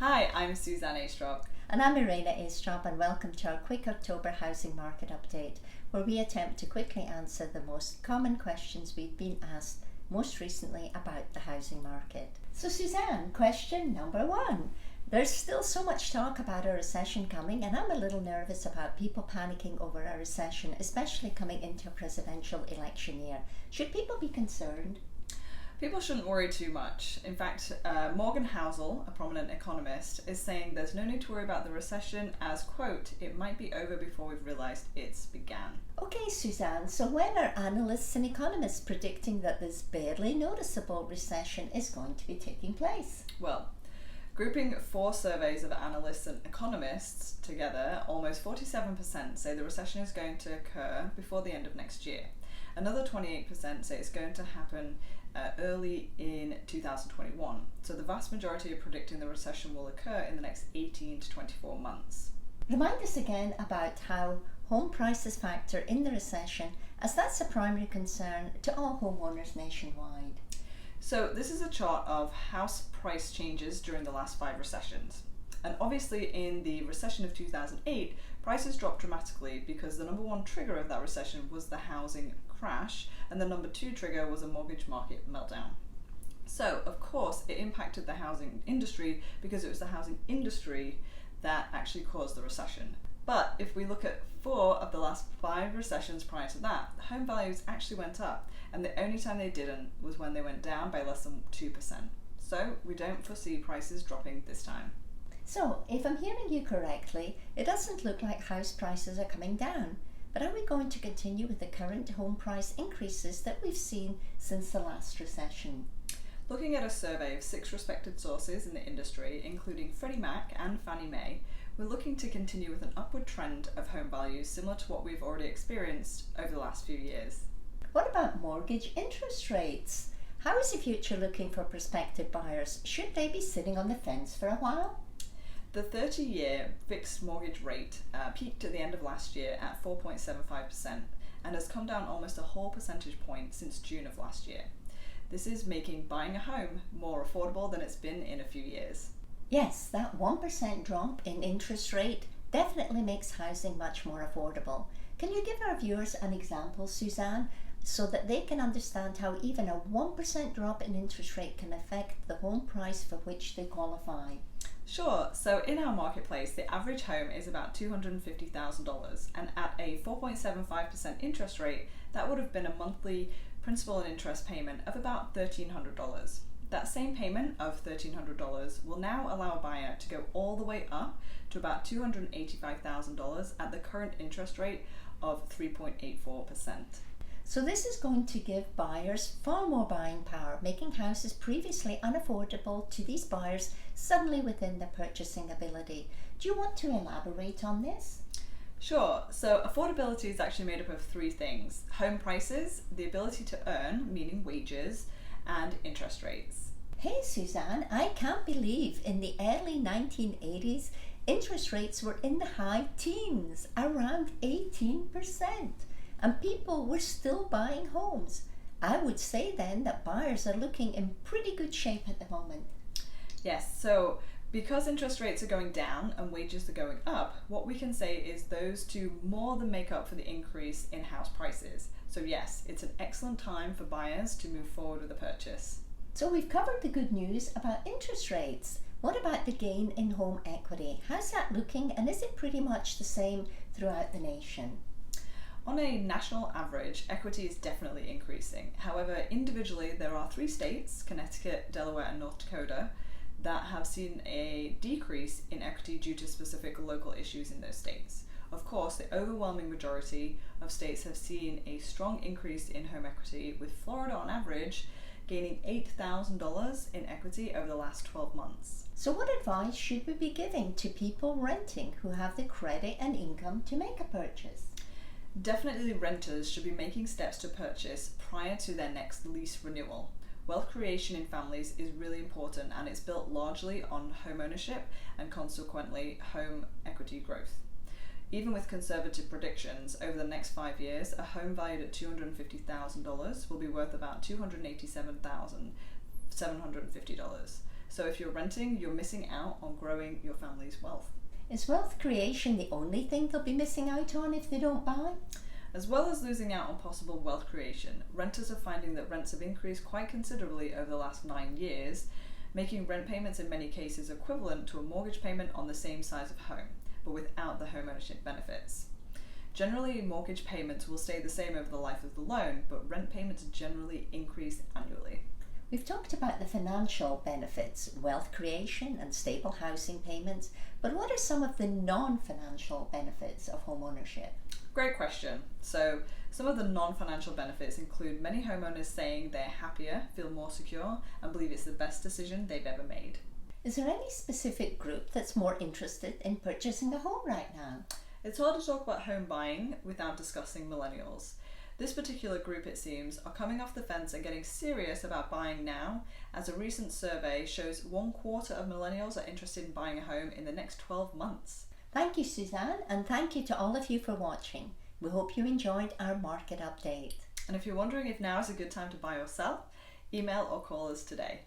Hi, I'm Suzanne Astrop. And I'm Irena Astrop, and welcome to our quick October housing market update, where we attempt to quickly answer the most common questions we've been asked most recently about the housing market. So Suzanne, question number one. There's still so much talk about a recession coming, and I'm a little nervous about people panicking over a recession, especially coming into a presidential election year. Should people be concerned? People shouldn't worry too much. In fact, Morgan Housel, a prominent economist, is saying there's no need to worry about the recession as, quote, it might be over before we've realised it's began. Okay, Suzanne, so when are analysts and economists predicting that this barely noticeable recession is going to be taking place? Well, grouping 4 surveys of analysts and economists together, almost 47% say the recession is going to occur before the end of next year. Another 28% say it's going to happen early in 2021. So the vast majority are predicting the recession will occur in the next 18 to 24 months. Remind us again about how home prices factor in the recession, as that's a primary concern to all homeowners nationwide. So this is a chart of house price changes during the last 5 recessions. And obviously in the recession of 2008, prices dropped dramatically because the number one trigger of that recession was the housing crash, and the number 2 trigger was a mortgage market meltdown. So of course it impacted the housing industry because it was the housing industry that actually caused the recession. But if we look at 4 of the last 5 recessions prior to that, home values actually went up, and the only time they didn't was when they went down by less than 2%. So we don't foresee prices dropping this time. So, if I'm hearing you correctly, it doesn't look like house prices are coming down. But are we going to continue with the current home price increases that we've seen since the last recession? Looking at a survey of 6 respected sources in the industry, including Freddie Mac and Fannie Mae, we're looking to continue with an upward trend of home values similar to what we've already experienced over the last few years. What about mortgage interest rates? How is the future looking for prospective buyers? Should they be sitting on the fence for a while? The 30-year fixed mortgage rate peaked at the end of last year at 4.75% and has come down almost a whole percentage point since June of last year. This is making buying a home more affordable than it's been in a few years. Yes, that 1% drop in interest rate definitely makes housing much more affordable. Can you give our viewers an example, Suzanne, so that they can understand how even a 1% drop in interest rate can affect the home price for which they qualify? Sure, so in our marketplace, the average home is about $250,000, and at a 4.75% interest rate, that would have been a monthly principal and interest payment of about $1,300. That same payment of $1,300 will now allow a buyer to go all the way up to about $285,000 at the current interest rate of 3.84%. So this is going to give buyers far more buying power, making houses previously unaffordable to these buyers suddenly within their purchasing ability. Do you want to elaborate on this? Sure. So affordability is actually made up of 3 things: home prices, the ability to earn, meaning wages, and interest rates. Hey Suzanne, I can't believe in the early 1980s, interest rates were in the high teens, around 18%. And people were still buying homes. I would say then that buyers are looking in pretty good shape at the moment. Yes, so because interest rates are going down and wages are going up, what we can say is those 2 more than make up for the increase in house prices. So yes, it's an excellent time for buyers to move forward with a purchase. So we've covered the good news about interest rates. What about the gain in home equity? How's that looking, and is it pretty much the same throughout the nation? On a national average, equity is definitely increasing. However, individually, there are 3 states, Connecticut, Delaware, and North Dakota, that have seen a decrease in equity due to specific local issues in those states. Of course, the overwhelming majority of states have seen a strong increase in home equity, with Florida on average gaining $8,000 in equity over the last 12 months. So what advice should we be giving to people renting who have the credit and income to make a purchase? Definitely renters should be making steps to purchase prior to their next lease renewal. Wealth creation in families is really important, and it's built largely on home ownership and consequently home equity growth. Even with conservative predictions, over the next 5 years, a home valued at $250,000 will be worth about $287,750. So if you're renting, you're missing out on growing your family's wealth. Is wealth creation the only thing they'll be missing out on if they don't buy? As well as losing out on possible wealth creation, renters are finding that rents have increased quite considerably over the last 9 years, making rent payments in many cases equivalent to a mortgage payment on the same size of home, but without the home ownership benefits. Generally, mortgage payments will stay the same over the life of the loan, but rent payments generally increase annually. We've talked about the financial benefits, wealth creation and stable housing payments, but what are some of the non-financial benefits of home ownership? Great question. So, some of the non-financial benefits include many homeowners saying they're happier, feel more secure, and believe it's the best decision they've ever made. Is there any specific group that's more interested in purchasing a home right now? It's hard to talk about home buying without discussing millennials. This particular group, it seems, are coming off the fence and getting serious about buying now, as a recent survey shows 1/4 of millennials are interested in buying a home in the next 12 months. Thank you, Suzanne, and thank you to all of you for watching. We hope you enjoyed our market update. And if you're wondering if now is a good time to buy or sell, email or call us today.